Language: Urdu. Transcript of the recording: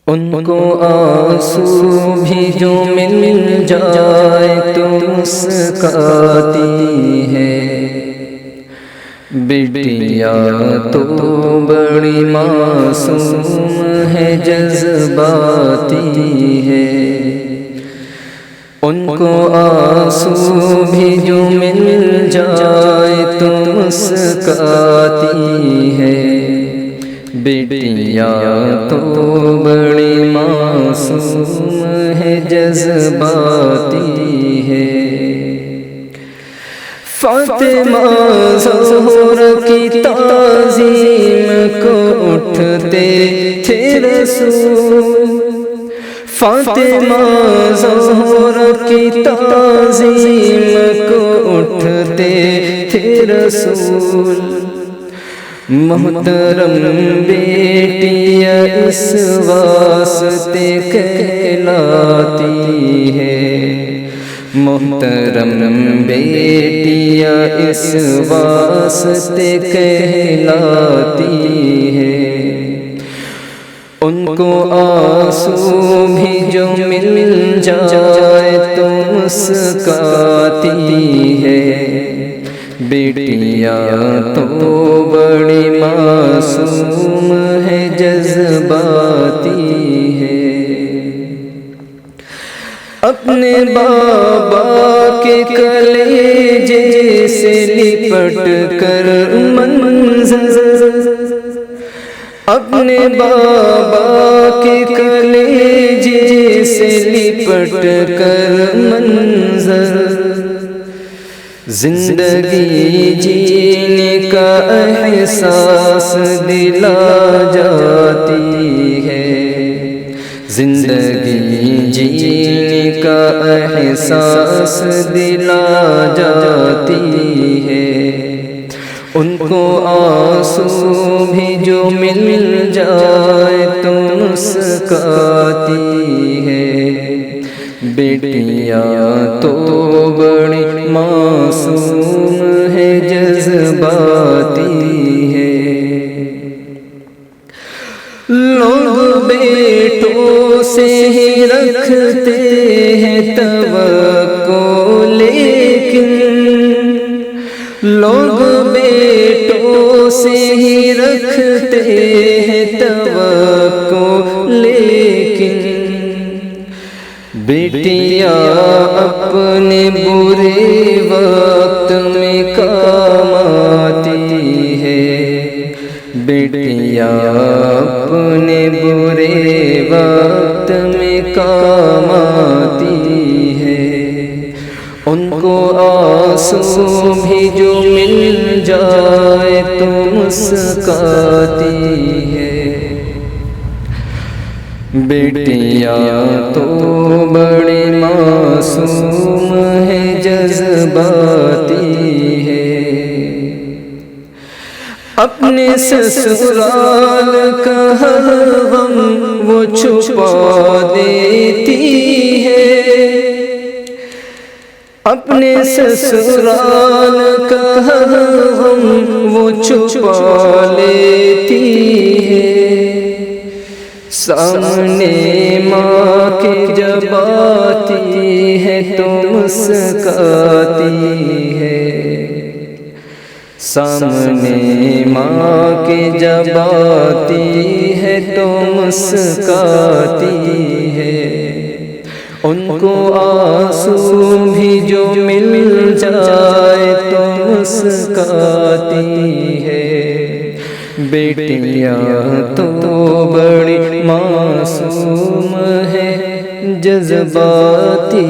ان کو آنسو بھی جو مل جائے تو مسکاتی ہے، بیٹیا تو بڑی معصوم ہے، جذباتی ہے۔ ان کو آنسو بھی جو مل جائے تو مسکاتی ہے، بیٹیا تو بڑی معصوم ہے، جذباتی ہے۔ فاطمہ زہرا کی تعظیم کو اٹھتے تھے رسول، فاطمہ زہرا کی تعظیم کو اٹھتے تھے رسول۔ محترم بیٹیا اس واسطے کہلاتی ہے، محترم بیٹیا اس واسطے کہلاتی ہے۔ ان کو آنسو بھی جو مل جائے تو مسکاتی ہے، بیٹیا تو بڑی معصوم ہے، جذباتی ہے۔ اپنے بابا کے کلیجے سے لپٹ کر منظر، اپنے بابا کے کلیجے سے لپٹ کر منظر، زندگی جینے کا احساس دلا جاتی ہے، زندگی جینے کا احساس دلا جاتی ہے۔ ان کو آنسو بھی جو مل جائے تو مسکاتی ہے، بیٹیا تو بڑی معصوم ہے، جذباتی ہے۔ لوگ بیٹوں سے ہی رکھتے ہیں توقع، لیکن لوگ بیٹوں سے ہی رکھتے ہیں توقع، لیکن بیٹیا اپنے برے وقت میں کام آتی ہے، بیٹیا اپنے برے وقت میں کام آتی ہے۔ ان کو آنسو بھی جو مل جائے تو مسکاتی ہے، بیٹیا تو بڑی معصوم ہے، جذباتی ہے۔ اپنے سسرال کا ہر غم وہ چھپا دیتی ہے، اپنے سسرال کا ہر غم وہ چھپا لیتی ہے۔ سامنے ماں کے جب آتی ہے تو مسکاتی ہے، سامنے ماں کے جب آتی ہے تو مسکاتی ہے۔ ان کو آنسو بھی جو مل جائے تو مسکاتی ہے، بیٹیا تو بڑی معصوم ہے، جذباتی